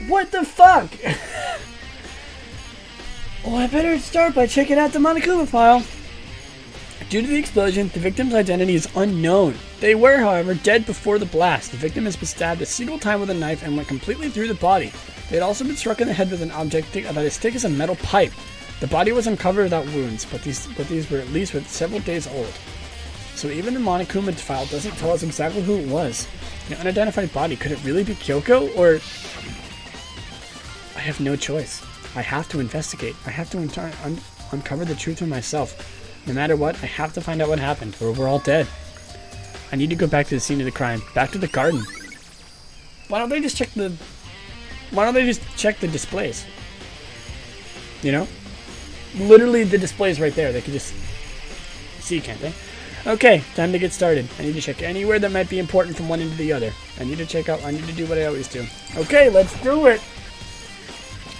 What the fuck? Well, I better start by checking out the Monokuma file. Due to the explosion, the victim's identity is unknown. They were, however, dead before the blast. The victim has been stabbed a single time with a knife and went completely through the body. They had also been struck in the head with an object about as thick as a metal pipe. The body was uncovered without wounds, but these were at least several days old. So even the Monokuma file doesn't tell us exactly who it was. The unidentified body, could it really be Kyoko, or... I have no choice. I have to investigate. I have to uncover the truth for myself. No matter what, I have to find out what happened, or we're all dead. I need to go back to the scene of the crime. Back to the garden. Why don't they just check the displays? You know? Literally the display's right there. They could just see, can't they? Okay, time to get started. I need to check anywhere that might be important from one end to the other. I need to do what I always do. Okay, let's do it!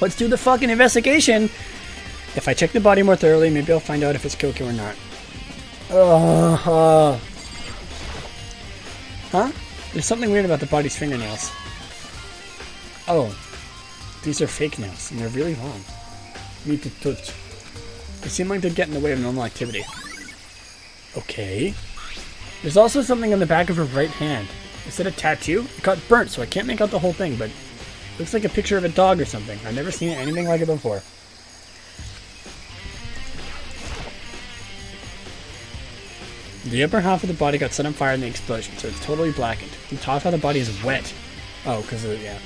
Let's do the fucking investigation! If I check the body more thoroughly, maybe I'll find out if it's Kyoko or not. Huh? There's something weird about the body's fingernails. Oh. These are fake nails, and they're really long. Need to touch. They seem like they'd get in the way of normal activity. Okay. There's also something on the back of her right hand. Is it a tattoo? It got burnt, so I can't make out the whole thing, but... looks like a picture of a dog or something. I've never seen anything like it before. The upper half of the body got set on fire in the explosion, so it's totally blackened. The top half of the body is wet. Oh, because of, yeah.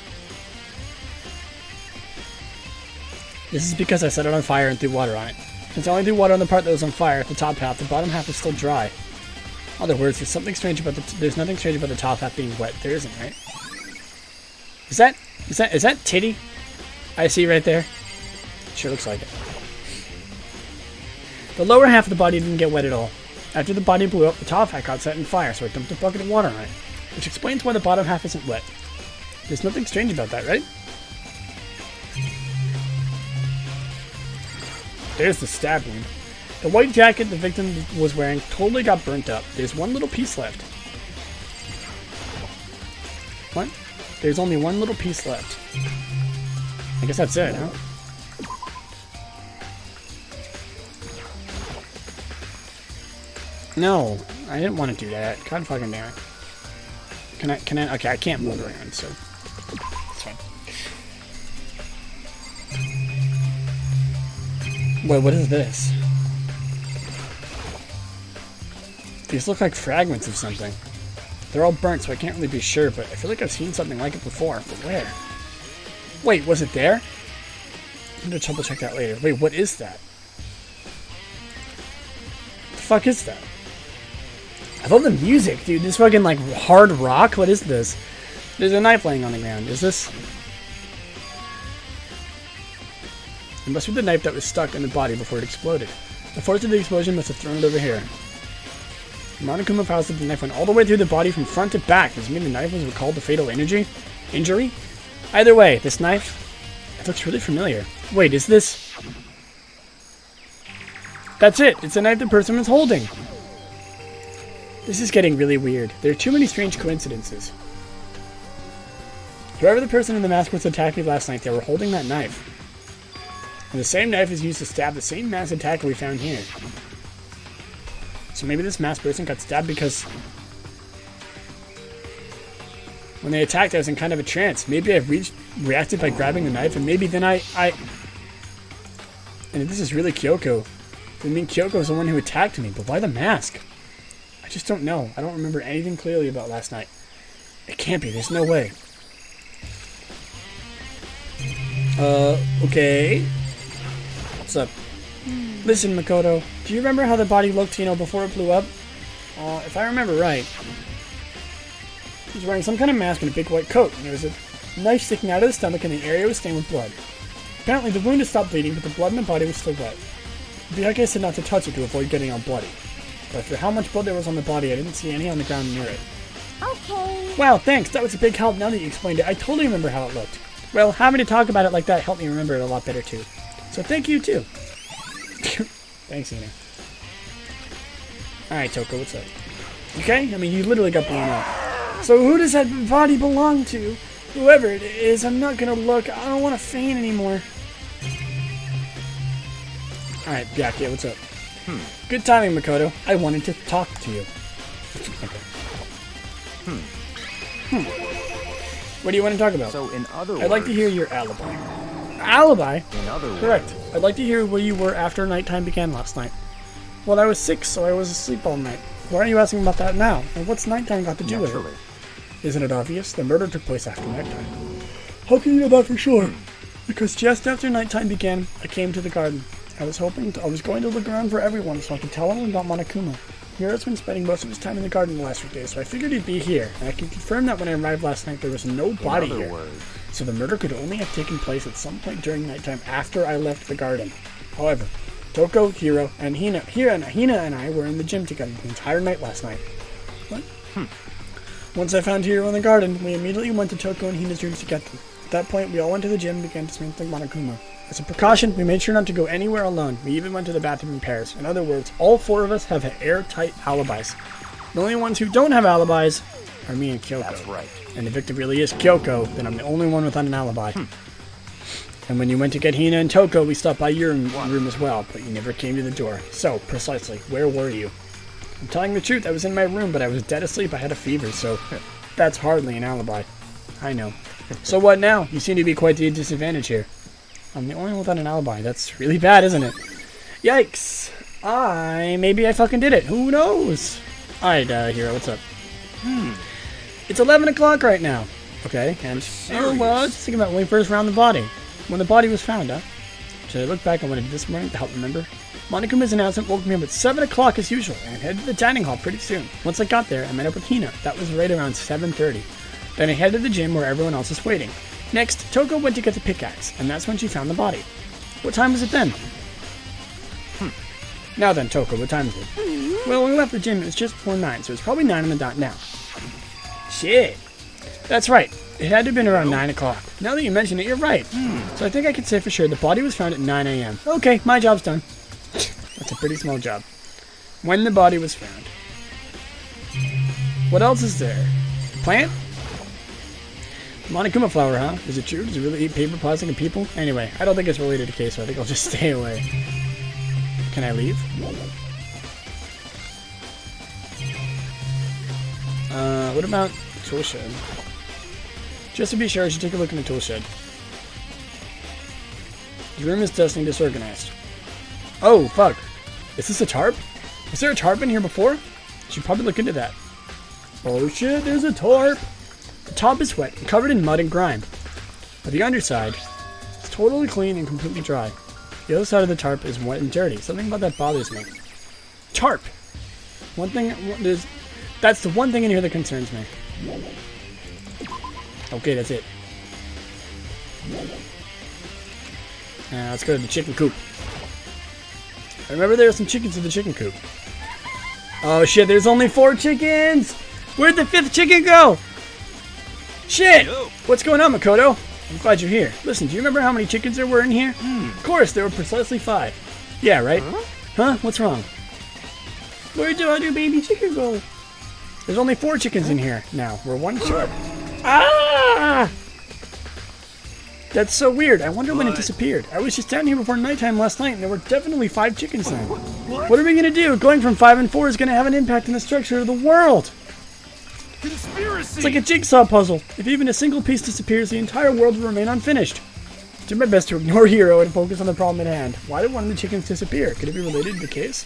This is because I set it on fire and threw water on it. Since I only threw water on the part that was on fire, the top half, the bottom half is still dry. In other words, there's nothing strange about the top half being wet. There isn't, right? Is that titty? I see right there. Sure looks like it. The lower half of the body didn't get wet at all. After the body blew up, the top half got set on fire, so I dumped a bucket of water on it, which explains why the bottom half isn't wet. There's nothing strange about that, right? There's the stab wound. The white jacket the victim was wearing totally got burnt up. There's one little piece left. What? There's only one little piece left. I guess that's it, huh? No, I didn't want to do that. God fucking damn it. Can I, okay, I can't move around, so it's fine. Wait, what is this? These look like fragments of something. They're all burnt, so I can't really be sure, but I feel like I've seen something like it before. But where? Wait, was it there? I'm gonna double check that later. Wait, what is that? What the fuck is that? I love the music, dude. This fucking, like, hard rock? What is this? There's a knife laying on the ground. Is this... It must be the knife that was stuck in the body before it exploded. The force of the explosion must have thrown it over here. The Monokuma file said the knife went all the way through the body from front to back. Does it mean the knife was recalled the fatal injury? Either way, this knife... It looks really familiar. Wait, is this... That's it! It's the knife the person was holding! This is getting really weird. There are too many strange coincidences. Whoever the person in the mask was attacking last night, they were holding that knife. And the same knife is used to stab the same masked attacker we found here. So maybe this masked person got stabbed because... when they attacked, I was in kind of a trance. Maybe I reacted by grabbing the knife, and maybe then I... And if this is really Kyoko, then I mean Kyoko is the one who attacked me, but why the mask? I just don't know. I don't remember anything clearly about last night. It can't be. There's no way. Okay. What's up? Listen, Makoto. Do you remember how the body looked, before it blew up? If I remember right, he was wearing some kind of mask and a big white coat, and there was a knife sticking out of the stomach and the area was stained with blood. Apparently, the wound had stopped bleeding, but the blood in the body was still wet. Byakuya said not to touch it to avoid getting all bloody. But for how much blood there was on the body, I didn't see any on the ground near it. Okay. Wow, thanks. That was a big help now that you explained it. I totally remember how it looked. Well, having to talk about it like that helped me remember it a lot better, too. So thank you, too. Thanks, Ina. Alright, Toko, what's up? Okay? I mean, you literally got blown up. So who does that body belong to? Whoever it is, I'm not gonna look. I don't want to feign anymore. Alright, Byakuya, what's up? Good timing, Makoto. I wanted to talk to you. Okay. What do you want to talk about? So, in other words... I'd like to hear your alibi. Alibi? In other words... Correct. I'd like to hear where you were after nighttime began last night. Well, I was sick, so I was asleep all night. Why are you asking about that now? And what's nighttime got to do with it? Isn't it obvious? The murder took place after nighttime. How can you know that for sure? Because just after nighttime began, I came to the garden. I was going to look around for everyone so I could tell everyone about Monokuma. Hiro's been spending most of his time in the garden the last few days, so I figured he'd be here, and I can confirm that when I arrived last night there was no body here. So the murder could only have taken place at some point during nighttime after I left the garden. However, Toko, Hiro, and Hina and I were in the gym together the entire night last night. What? Once I found Hiro in the garden, we immediately went to Toko and Hina's rooms to get them. At that point, we all went to the gym and began dismantling Monokuma. As a precaution, we made sure not to go anywhere alone. We even went to the bathroom in pairs. In other words, all four of us have airtight alibis. The only ones who don't have alibis are me and Kyoko. That's right. And if it really is Kyoko, then I'm the only one without an alibi. And when you went to get Hina and Toko, we stopped by your room as well, but you never came to the door. So, precisely, where were you? I'm telling the truth, I was in my room, but I was dead asleep. I had a fever, so that's hardly an alibi. I know. So what now? You seem to be quite at a disadvantage here. I'm the only one without an alibi. That's really bad, isn't it? Yikes. Maybe I fucking did it. Who knows? Alright, Hiro, what's up? It's 11 o'clock right now. Okay, and... Oh, well, I was just thinking about when we first found the body. When the body was found, huh? Should I look back on what I did this morning to help remember? Monokuma's announcement woke me up at 7 o'clock as usual, and I headed to the dining hall pretty soon. Once I got there, I met up with Hina. That was right around 7:30. Then I headed to the gym where everyone else is waiting. Next, Toko went to get the pickaxe, and that's when she found the body. What time was it then? Now then, Toko, what time is it? Well, when we left the gym, it was just before 9, so it's probably 9 on the dot now. Shit. That's right. It had to have been around 9 o'clock. Now that you mention it, you're right. So I think I can say for sure the body was found at 9 a.m. Okay, my job's done. That's a pretty small job. When the body was found. What else is there? Plant? Monokuma flower, huh? Is it true? Does it really eat paper, plastic, and people? Anyway, I don't think it's related to Case, so I think I'll just stay away. Can I leave? What about tool shed? Just to be sure, I should take a look in the tool shed. The room is dusty and disorganized. Oh, fuck. Is this a tarp? Was there a tarp in here before? I should probably look into that. Oh shit, there's a tarp! The top is wet and covered in mud and grime. But the underside is totally clean and completely dry. The other side of the tarp is wet and dirty. Something about that bothers me. Tarp! That's the one thing in here that concerns me. Okay, that's it. Now let's go to the chicken coop. I remember there were some chickens in the chicken coop. Oh shit, there's only 4 chickens! Where'd the 5th chicken go? Shit! What's going on, Makoto? I'm glad you're here. Listen, do you remember how many chickens there were in here? Of course, there were precisely 5. Yeah, right? Huh? What's wrong? Where'd the other baby chicken go? There's only 4 chickens in here now. We're 1 short. Ah! That's so weird. I wonder when it disappeared. I was just down here before nighttime last night, and there were definitely 5 chickens then. What are we gonna do? Going from 5 and 4 is gonna have an impact on the structure of the world. Conspiracy! It's like a jigsaw puzzle. If even a single piece disappears, the entire world will remain unfinished. I did my best to ignore Hiro and focus on the problem at hand. Why did one of the chickens disappear? Could it be related to the case?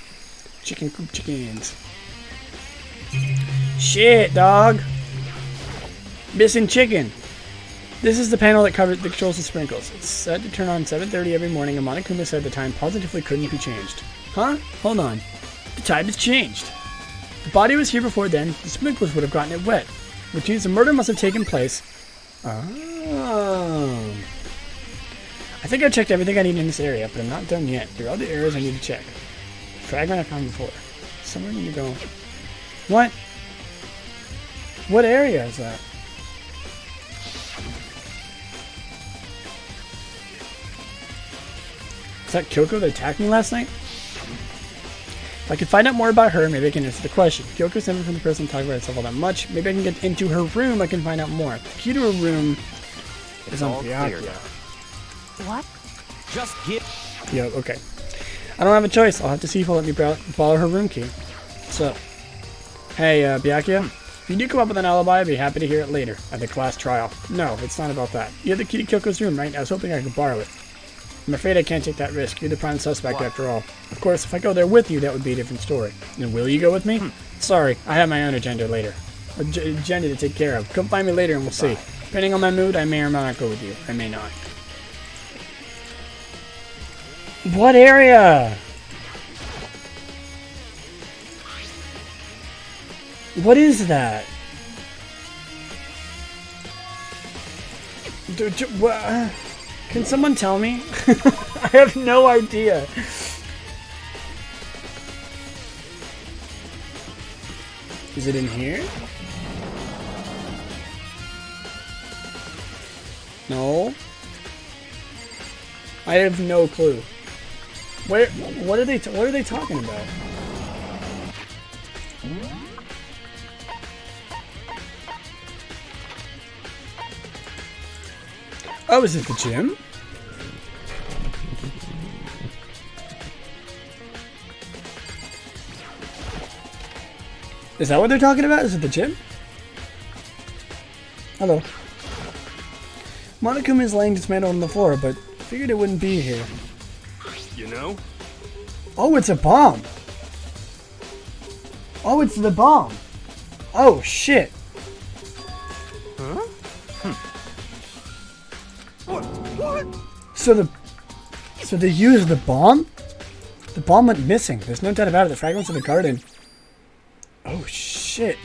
Chicken coop chickens. Shit, dog. Missing chicken. This is the panel that controls the sprinkles. It's set to turn on 7:30 every morning, and Monokuma said the time positively couldn't be changed. Huh? Hold on. The time has changed. The body was here before then. The sprinklers would have gotten it wet, which means the murder must have taken place. Oh. I think I checked everything I need in this area, but I'm not done yet. There are other areas I need to check. The fragment I found before. Somewhere I need to go. What? What area is that? Is that Kyoko that attacked me last night? If I could find out more about her, maybe I can answer the question. Kyoko's never from the person talking about herself all that much. Maybe I can get into her room, I can find out more. The key to her room is on all clear Byakuya. now. What? Just get. Yeah, okay. I don't have a choice. I'll have to see if he'll let me borrow her room key. So, hey, Byakuya, if you do come up with an alibi, I'd be happy to hear it later, at the class trial. No, it's not about that. You have the key to Kyoko's room, right? I was hoping I could borrow it. I'm afraid I can't take that risk. You're the prime suspect after all. Of course, if I go there with you, that would be a different story. And will you go with me? Sorry, I have my own agenda later. Agenda to take care of. Come find me later and we'll see. Depending on my mood, I may or may not go with you. I may not. What area? What is that? Can someone tell me? I have no idea. Is it in here? No. I have no clue. Where? What are they talking about? Oh, is it the gym? Is that what they're talking about? Is it the gym? Hello. Monokuma is laying dismantled on the floor, but figured it wouldn't be here. You know? Oh, it's a bomb. Oh, it's the bomb. Oh, shit. Huh? What? So they used the bomb? The bomb went missing. There's no doubt about it. The fragments of the garden. Oh, shit.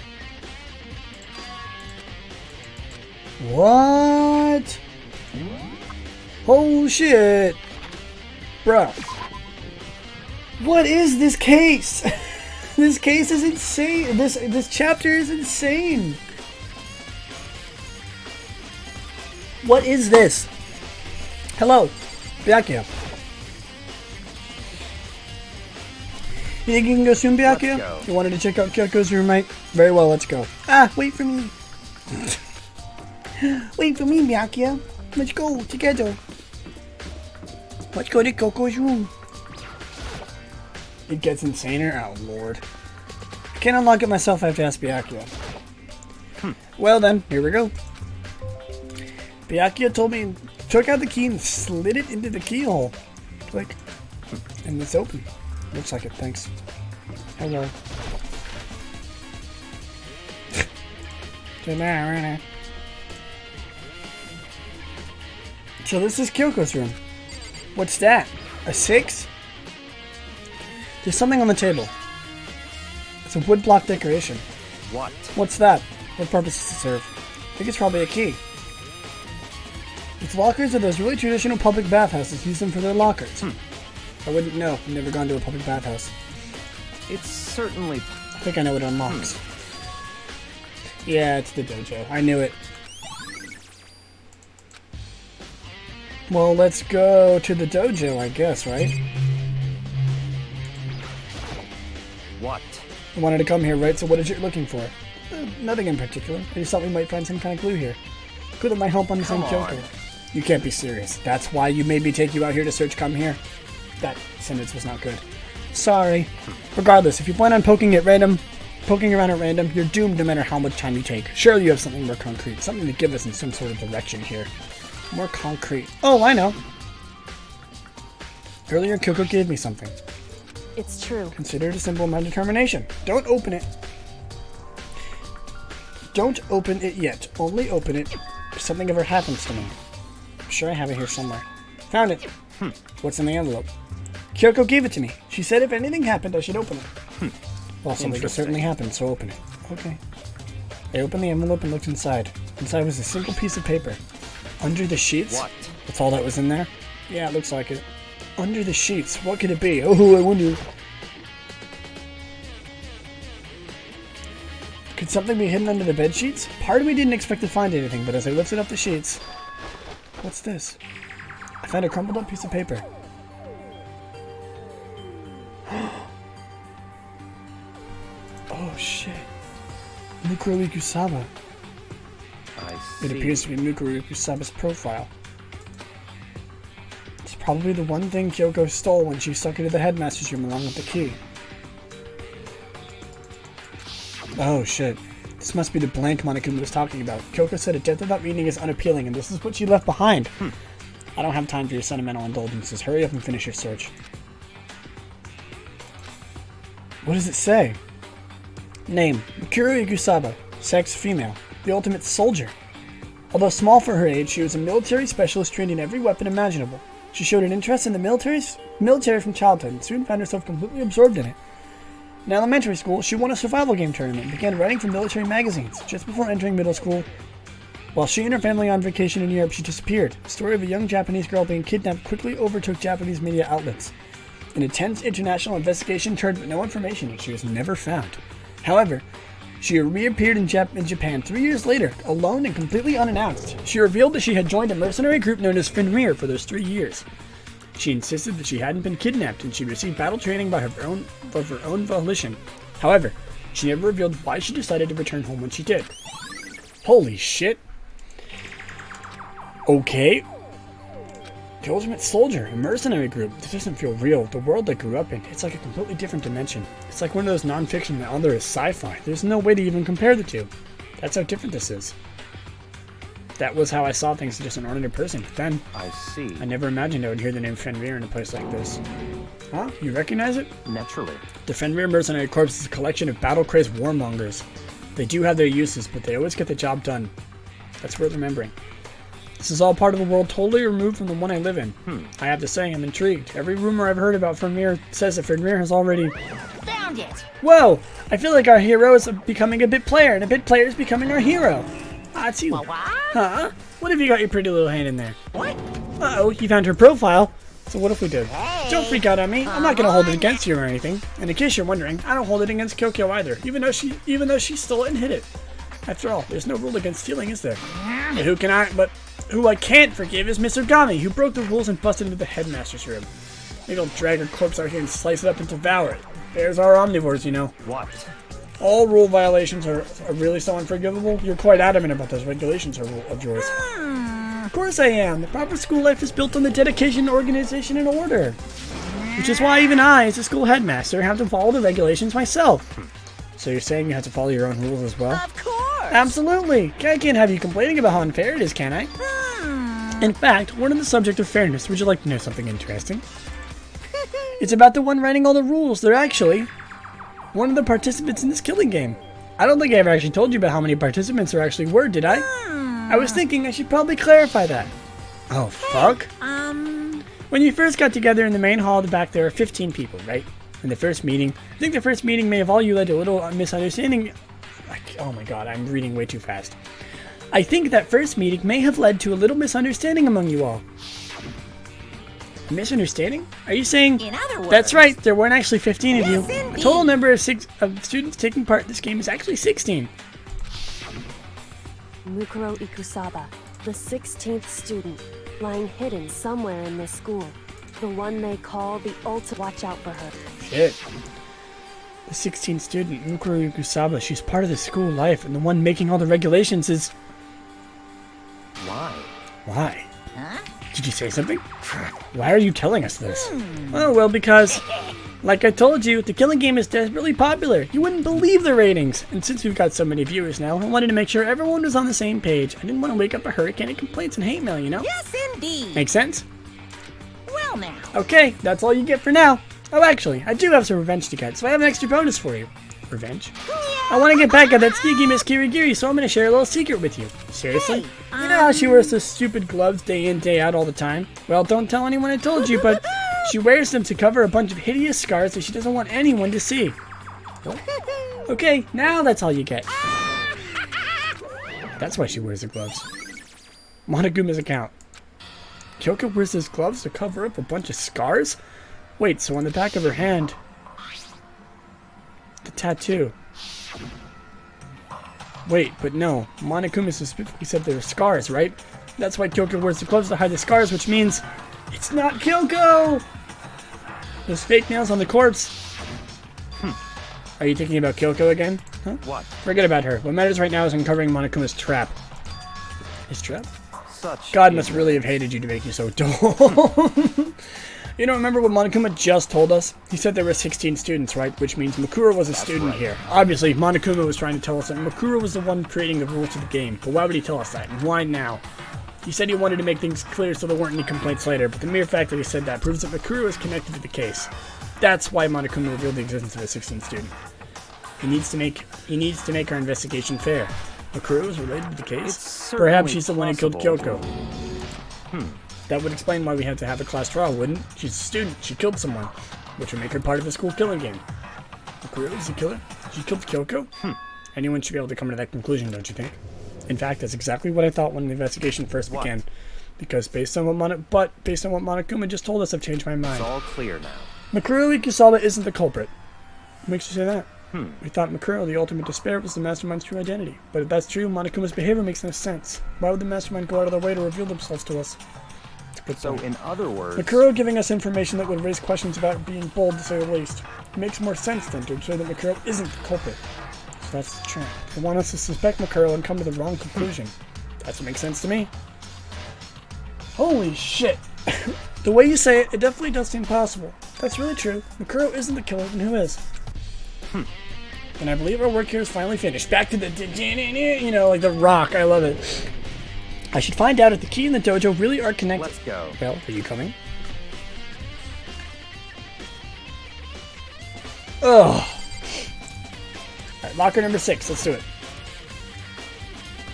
What? Oh, shit. Bruh. What is this case? This case is insane. This chapter is insane. What is this? Hello, Byakuya. You think you can go soon, Byakuya? Let's go. You wanted to check out Kyoko's room, right? Very well, let's go. Ah, wait for me. Wait for me, Byakuya. Let's go together. Let's go to Kyoko's room. It gets insaner? Oh, Lord. I can't unlock it myself, I have to ask Byakuya. Well then, here we go. Byakuya told me, took out the key and slid it into the keyhole. Click. And it's open. Looks like it, thanks. Hello. So this is Kyoko's room. What's that? A 6? There's something on the table. It's a wood block decoration. What? What's that? What purpose does it serve? I think it's probably a key. Its lockers are those really traditional public bathhouses. Use them for their lockers. I wouldn't know. I've never gone to a public bathhouse. It's certainly. I think I know what it unlocks. Yeah, it's the dojo. I knew it. Well, let's go to the dojo, I guess, right? What? You wanted to come here, right? So what is it you're looking for? Nothing in particular. I just thought we might find some kind of clue here. Clue that might help on the same Come on. Kyoko. You can't be serious. That's why you made me take you out here to search come here? That sentence was not good. Sorry. Regardless, if you plan on poking around at random, you're doomed no matter how much time you take. Surely you have something more concrete. Something to give us in some sort of direction here. More concrete. Oh, I know. Earlier, Kyoko gave me something. It's true. Consider it a symbol of my determination. Don't open it. Don't open it yet. Only open it if something ever happens to me. I'm sure I have it here somewhere. Found it. What's in the envelope? Kyoko gave it to me. She said if anything happened, I should open it. Well, something could certainly happen, so open it. Okay. I opened the envelope and looked inside. Inside was a single piece of paper. Under the sheets? What? That's all that was in there? Yeah, it looks like it. Under the sheets. What could it be? Oh, I wonder. Could something be hidden under the bed sheets? Part of me didn't expect to find anything, but as I lifted up the sheets... What's this? I found a crumpled up piece of paper. Oh shit. Mukuro Ikusaba. I It appears to be Mukuru Kusaba's profile. It's probably the one thing Kyoko stole when she stuck into the headmaster's room along with the key. Oh shit. This must be the blank Monokuma was talking about. Kyoko said a death without meaning is unappealing, and this is what she left behind. I don't have time for your sentimental indulgences. Hurry up and finish your search. What does it say? Name, Mukuru Kusaba. Sex, female. The ultimate soldier. Although small for her age, she was a military specialist trained in every weapon imaginable. She showed an interest in the military from childhood and soon found herself completely absorbed in it. In elementary school, she won a survival game tournament and began writing for military magazines. Just before entering middle school, while she and her family on vacation in Europe, she disappeared. The story of a young Japanese girl being kidnapped quickly overtook Japanese media outlets. An intense international investigation turned with no information, and she was never found. However, she reappeared in Japan 3 years later, alone and completely unannounced. She revealed that she had joined a mercenary group known as Fenrir for those 3 years. She insisted that she hadn't been kidnapped and she received battle training of her own volition. However, she never revealed why she decided to return home when she did. Holy shit. Okay. The Ultimate Soldier, a mercenary group. This doesn't feel real. The world I grew up in, it's like a completely different dimension. It's like one of those non-fiction and the other is sci-fi. There's no way to even compare the two. That's how different this is. That was how I saw things as just an ordinary person, but then I see. I never imagined I would hear the name Fenrir in a place like this. Huh? You recognize it? Naturally. The Fenrir Mercenary Corps is a collection of battle-crazed warmongers. They do have their uses, but they always get the job done. That's worth remembering. This is all part of a world totally removed from the one I live in. I have to say, I'm intrigued. Every rumor I've heard about Fenrir says that Fenrir has already... Found it! Whoa! I feel like our hero is becoming a bit player, and a bit player is becoming our hero. Ah, it's you. What? Huh? What have you got your pretty little hand in there? What? Uh-oh, you found her profile. So what if we did? Don't freak out on me. I'm not gonna hold it against you or anything. And in case you're wondering, I don't hold it against Kyoko either, even though she stole it and hid it. After all, there's no rule against stealing, is there? But who I can't forgive is Mr. Gami, who broke the rules and busted into the headmaster's room. Maybe I'll drag her corpse out here and slice it up and devour it. Bears are omnivores, you know. What? All rule violations are really so unforgivable. You're quite adamant about those regulations of yours. Of course I am. The proper school life is built on the dedication, organization, and order. Which is why even I, as a school headmaster, have to follow the regulations myself. So you're saying you have to follow your own rules as well? Of course! Absolutely! I can't have you complaining about how unfair it is, can I? In fact, we're on the subject of fairness. Would you like to know something interesting? It's about the one writing all the rules. They're actually one of the participants in this killing game. I don't think I ever actually told you about how many participants there actually were, did I? I was thinking I should probably clarify that. Oh, fuck. When you first got together in the main hall at the back, there were 15 people, right? In the first meeting, I think the first meeting may have all you led to a little misunderstanding. Oh my god, I'm reading way too fast. I think that first meeting may have led to a little misunderstanding among you all. A misunderstanding? Are you saying... In other words... That's right, there weren't actually 15 of you. Yes, indeed. The total number of students taking part in this game is actually 16. Mukuro Ikusaba, the 16th student, lying hidden somewhere in this school. The one they call the ultimate. Watch out for her. Shit. The 16th student, Mukuro Ikusaba, she's part of the school life, and the one making all the regulations is... Why? Why? Huh? Did you say something? Why are you telling us this? Oh, well, because, like I told you, the killing game is desperately popular. You wouldn't believe the ratings. And since we've got so many viewers now, I wanted to make sure everyone was on the same page. I didn't want to wake up a hurricane of complaints and hate mail, you know? Yes, indeed! Make sense? Well now. Okay, that's all you get for now. Oh, actually, I do have some revenge to get, so I have an extra bonus for you. Revenge? I want to get back at that sneaky Miss Kirigiri, so I'm going to share a little secret with you. Seriously? You know how she wears those stupid gloves day in, day out all the time? Well, don't tell anyone I told you, but she wears them to cover a bunch of hideous scars that she doesn't want anyone to see. What? Okay, now that's all you get. That's why she wears the gloves. Monoguma's account. Kyoko wears those gloves to cover up a bunch of scars? Wait, so on the back of her hand... the tattoo. Wait, but no. Monokuma specifically said there were scars, right? That's why Kyoko wears the gloves to hide the scars, which means... it's not Kyoko! Those fake nails on the corpse. Are you thinking about Kyoko again? Huh? What? Forget about her. What matters right now is uncovering Monokuma's trap. His trap? Such God must really have hated you to make you so dull. You don't remember what Monokuma just told us? He said there were 16 students, right? Which means Makura was a student here. Obviously, Monokuma was trying to tell us that Makura was the one creating the rules of the game. But why would he tell us that? And why now? He said he wanted to make things clear so there weren't any complaints later, but the mere fact that he said that proves that Makura is connected to the case. That's why Monokuma revealed the existence of a 16th student. He needs to make our investigation fair. Makura was related to the case? Perhaps she's the one who killed Kyoko. That would explain why we had to have a class trial, wouldn't it? She's a student. She killed someone, which would make her part of the school killing game. Makura is the killer? She killed Kyoko? Anyone should be able to come to that conclusion, don't you think? In fact, that's exactly what I thought when the investigation first began. Because based on what Monokuma just told us, I've changed my mind. It's all clear now. Makura Kusaba isn't the culprit. What makes you say that? We thought Makura, the ultimate despair, was the mastermind's true identity. But if that's true, Monokuma's behavior makes no sense. Why would the mastermind go out of their way to reveal themselves to us? So, in other words... Makura giving us information that would raise questions about being bold, to say the least. It makes more sense, then, to show that Makura isn't the culprit. So that's the trap. They want us to suspect Makura and come to the wrong conclusion. That's what makes sense to me. Holy shit! The way you say it, it definitely does seem possible. That's really true. Makura isn't the killer, then who is? And I believe our work here is finally finished. Back to the... You know, like the rock. I love it. I should find out if the key and the dojo really are connected. Let's go. Well, are you coming? Ugh. Alright, locker number 6. Let's do it.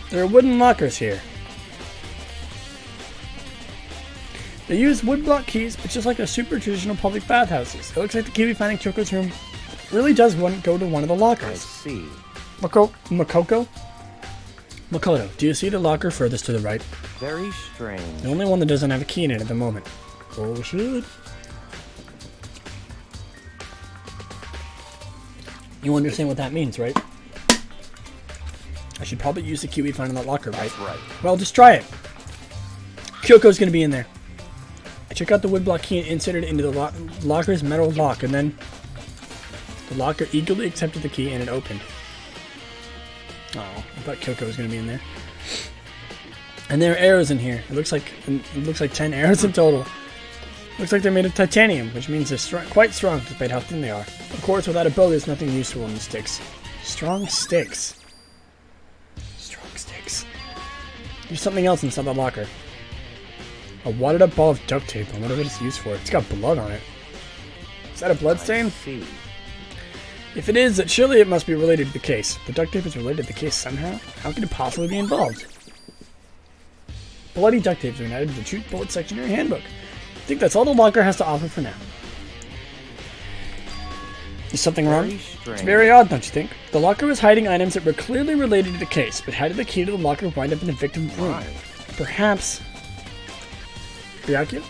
There are wooden lockers here. They use woodblock keys, but just like the super traditional public bathhouses. It looks like the key we find in Kyoko's room really does go to one of the I lockers. see. Makoto, do you see the locker furthest to the right? Very strange. The only one that doesn't have a key in it at the moment. Oh, shit. You understand what that means, right? I should probably use the key we find in that locker, right? That's right. Well, just try it. Kyoko's gonna be in there. I took out the woodblock key and inserted it into the locker's metal lock, and then the locker eagerly accepted the key and it opened. Oh, I thought Kyoko was gonna be in there. And there are arrows in here. It looks like 10 arrows in total. Looks like they're made of titanium, which means they're quite strong despite how thin they are. Of course, without a bow, there's nothing useful in the sticks. Strong sticks. Strong sticks. There's something else inside the locker. A wadded up ball of duct tape. I wonder what it's used for. It's got blood on it. Is that a blood stain? See. If it is, surely it must be related to the case. The duct tape is related to the case somehow? How could it possibly be involved? Bloody duct tape has been added to the Shoot Bullet section of your handbook. I think that's all the locker has to offer for now. Is something wrong? It's very odd, don't you think? The locker was hiding items that were clearly related to the case, but how did the key to the locker wind up in the victim's room? Perhaps... Ryakyu?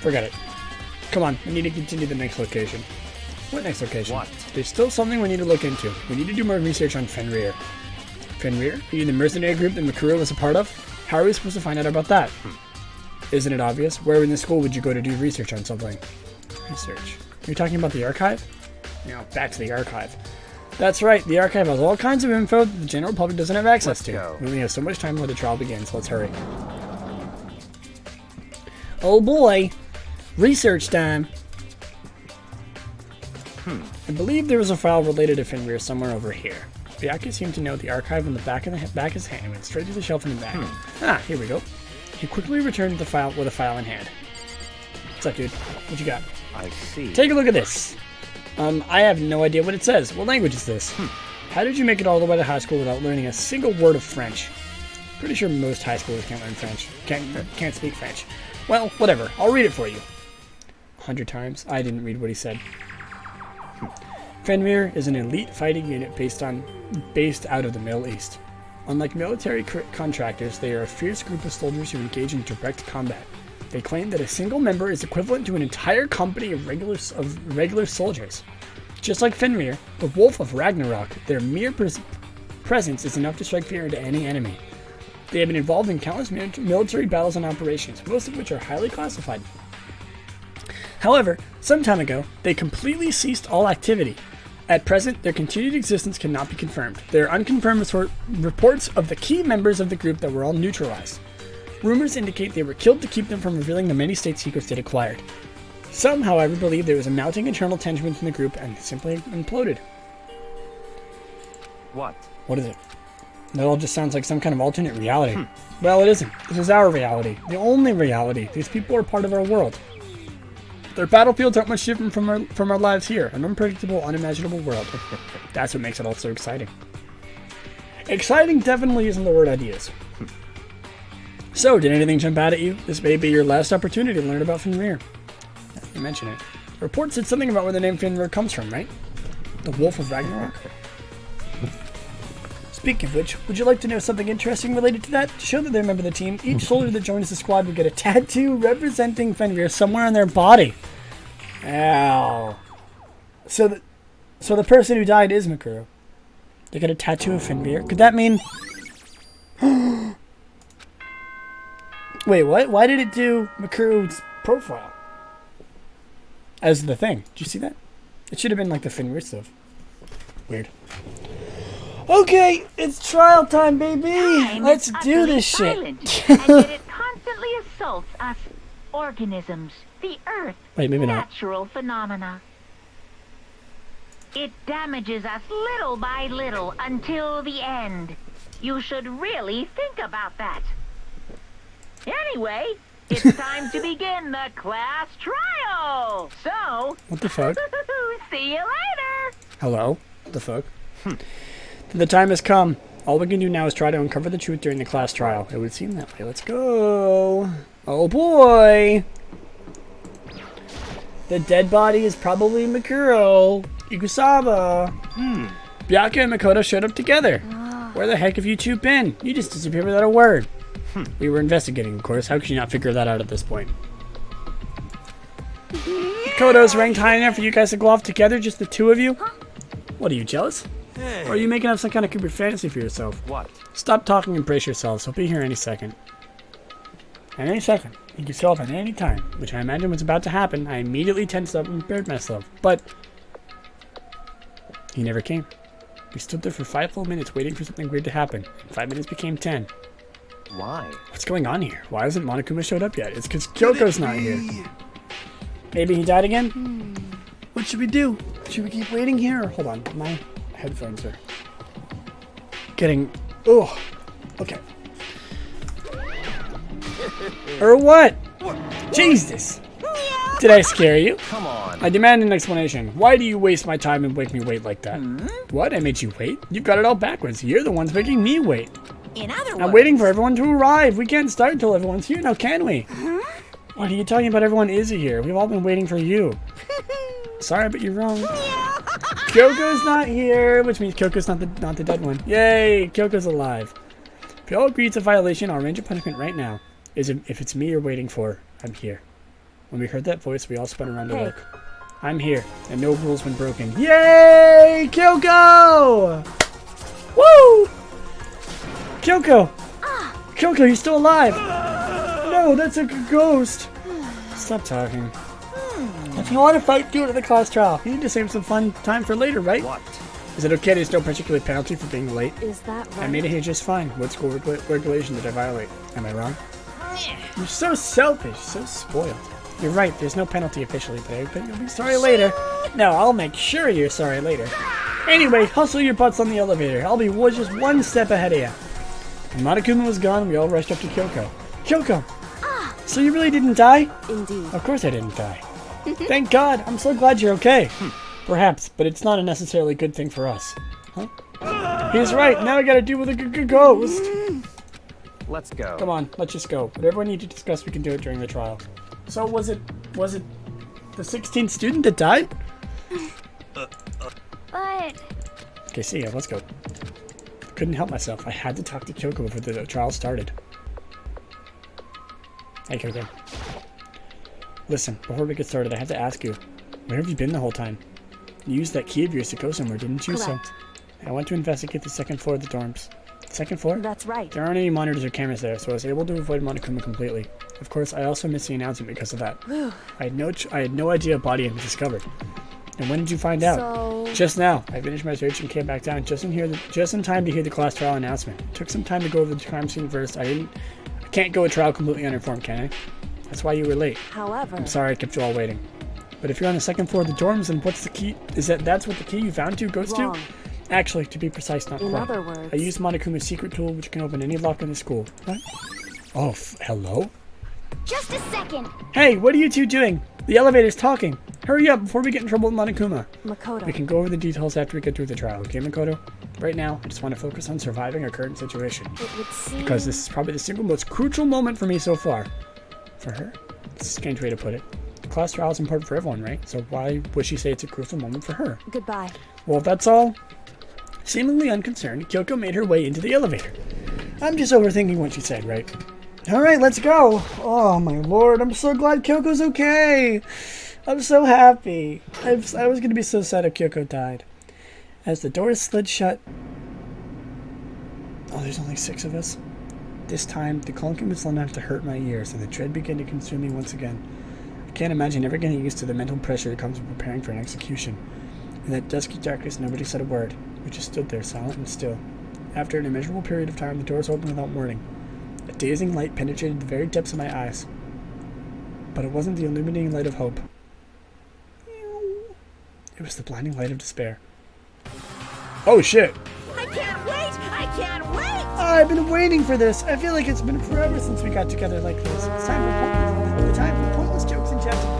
Forget it. Come on, we need to continue the next location. What next location? What? There's still something we need to look into. We need to do more research on Fenrir. Fenrir? Are you the mercenary group that Makura was a part of? How are we supposed to find out about that? Isn't it obvious? Where in the school would you go to do research on something? Research? You're talking about the archive? No, back to the archive. That's right, the archive has all kinds of info that the general public doesn't have access to. Go. We only have so much time before the trial begins, so let's hurry. Oh boy! Research time! I believe there was a file related to Fenrir somewhere over here. Ryakyu seemed to know the archive on the back of his hand and went straight to the shelf in the back. Ah, here we go. He quickly returned to the file with a file in hand. What's up, dude? What you got? I see. Take a look at this. I have no idea what it says. What language is this? How did you make it all the way to high school without learning a single word of French? Pretty sure most high schoolers can't learn French. Can't speak French. Well, whatever. I'll read it for you. 100 times. I didn't read what he said. Fenrir is an elite fighting unit based out of the Middle East. Unlike military contractors, they are a fierce group of soldiers who engage in direct combat. They claim that a single member is equivalent to an entire company of regular soldiers. Just like Fenrir, the Wolf of Ragnarok, their mere presence is enough to strike fear into any enemy. They have been involved in countless military battles and operations, most of which are highly classified. However, some time ago, they completely ceased all activity. At present, their continued existence cannot be confirmed. There are unconfirmed reports of the key members of the group that were all neutralized. Rumors indicate they were killed to keep them from revealing the many state secrets they'd acquired. Some, however, believe there was a mounting internal tension within the group and simply imploded. What? What is it? That all just sounds like some kind of alternate reality. Well, it isn't. This is our reality. The only reality. These people are part of our world. Their battlefields aren't much different from our lives here. An unpredictable, unimaginable world. That's what makes it all so exciting. Exciting definitely isn't the word I'd use. So, did anything jump out at you? This may be your last opportunity to learn about Fenrir. You mention it. The report said something about where the name Fenrir comes from, right? The Wolf of Ragnarok? Speaking of which, would you like to know something interesting related to that? To show that they're a member of the team, each soldier that joins the squad would get a tattoo representing Fenrir somewhere on their body. Ow. So the person who died is Mikuru. They got a tattoo of Fenrir. Could that mean... Wait, what? Why did it do Mikuru's profile? As the thing. Did you see that? It should have been like the Fenrir stuff. Weird. Okay, it's trial time, baby. Let's do this shit. And yet it constantly assaults us organisms, the earth, Wait, maybe not. natural phenomena. It damages us little by little until the end. You should really think about that. Anyway, it's time to begin the class trial. So, What the fuck? see you later. Hello? What the fuck? The time has come. All we can do now is try to uncover the truth during the class trial. It would seem that way. Let's go. Oh boy. The dead body is probably Mikuro. Ikusaba. Byakuya and Makoto showed up together. Where the heck have you two been? You just disappeared without a word. We were investigating, of course. How could you not figure that out at this point? Makoto's ranked high enough for you guys to go off together, just the two of you? What, are you jealous? Or are you making up some kind of creepy fantasy for yourself? What? Stop talking and brace yourselves. He'll be here any second. At any second. He could show up at any time, which I imagine was about to happen. I immediately tensed up and prepared myself. But he never came. We stood there for 5 full minutes waiting for something weird to happen. And 5 minutes became 10. Why? What's going on here? Why hasn't Monokuma showed up yet? It's because Kyoko's not here. Maybe he died again? What should we do? Should we keep waiting here? Or hold on, my headphones are getting... Ugh. Okay. Or what? Jesus! Did I scare you? Come on. I demand an explanation. Why do you waste my time and make me wait like that? What? I made you wait? You've got it all backwards. You're the ones making me wait. In other words, I'm waiting for everyone to arrive. We can't start until everyone's here now, can we? What are you talking about? Everyone is here. We've all been waiting for you. Sorry, but you're wrong. Kyoko's not here, which means Kyoko's not the dead one. Yay, Kyoko's alive. If you all agree it's a violation, I'll arrange a punishment right now. If it's me you're waiting for, I'm here. When we heard that voice, we all spun around to look. I'm here, and no rule's been broken. Yay, Kyoko! Woo! Kyoko! Kyoko, you're still alive! No, that's a ghost! Stop talking. If you want to fight, do it at the class trial. You need to save some fun time for later, right? What? Is it okay? There's no particular penalty for being late. Is that right? I made it here just fine. What school regulation did I violate? Am I wrong? You're so selfish, so spoiled. You're right, there's no penalty officially today, but you'll be sorry later. No, I'll make sure you're sorry later. Anyway, hustle your butts on the elevator. I'll be just one step ahead of you. When Monokuma was gone, we all rushed up to Kyoko. Kyoko! So you really didn't die? Indeed. Of course I didn't die. Thank God, I'm so glad you're okay. Perhaps, but it's not a necessarily good thing for us. Huh? He's right, now I gotta deal with a ghost. Let's go. Come on, let's just go. Whatever we need to discuss, we can do it during the trial. So was it the 16th student that died? But Okay, see ya, let's go. Couldn't help myself. I had to talk to Kyoko before the trial started. Hey, Kyoko. Listen, before we get started, I have to ask you, where have you been the whole time? You used that key of yours to go somewhere, didn't you? Correct. So I went to investigate the second floor of the dorms. Second floor? That's right. There aren't any monitors or cameras there, so I was able to avoid Monokuma completely. Of course, I also missed the announcement because of that. I had no idea a body had been discovered. And when did you find out? So, Just now. I finished my search and came back down just in time to hear the class trial announcement. It took some time to go over the crime scene first. I can't go a trial completely uninformed, can I? That's why you were late. however, I'm sorry I kept you all waiting. But if you're on the second floor of the dorms, then what's the key? That's what the key you found goes wrong. to? Actually, to be precise, not In quite. other words, I used Monokuma's secret tool, which can open any lock in the school. What? Oh, hello? Just a second. Hey, what are you two doing? The elevator's talking. Hurry up before we get in trouble with Monokuma. Makoto. We can go over the details after we get through the trial, okay, Makoto? Right now, I just want to focus on surviving our current situation. It would seem Because this is probably the single most crucial moment for me so far. For her? This is a strange way to put it. The class trial is important for everyone, right? So why would she say it's a crucial moment for her? goodbye. Well, if that's all. Seemingly unconcerned, Kyoko made her way into the elevator. I'm just overthinking what she said, right? Alright, let's go! Oh my lord, I'm so glad Kyoko's okay! I'm so happy. I was going to be so sad if Kyoko died. As the doors slid shut... Oh, there's only 6 of us? This time, the clunking was loud enough to hurt my ears, and the dread began to consume me once again. I can't imagine ever getting used to the mental pressure that comes with preparing for an execution. In that dusky darkness, nobody said a word. We just stood there, silent and still. After an immeasurable period of time, the doors opened without warning. A dazing light penetrated the very depths of my eyes. But it wasn't the illuminating light of hope. It was the blinding light of despair. Oh shit! I can't wait! I can't wait! I've been waiting for this! I feel like it's been forever since we got together like this. It's time for the time for pointless jokes and chats.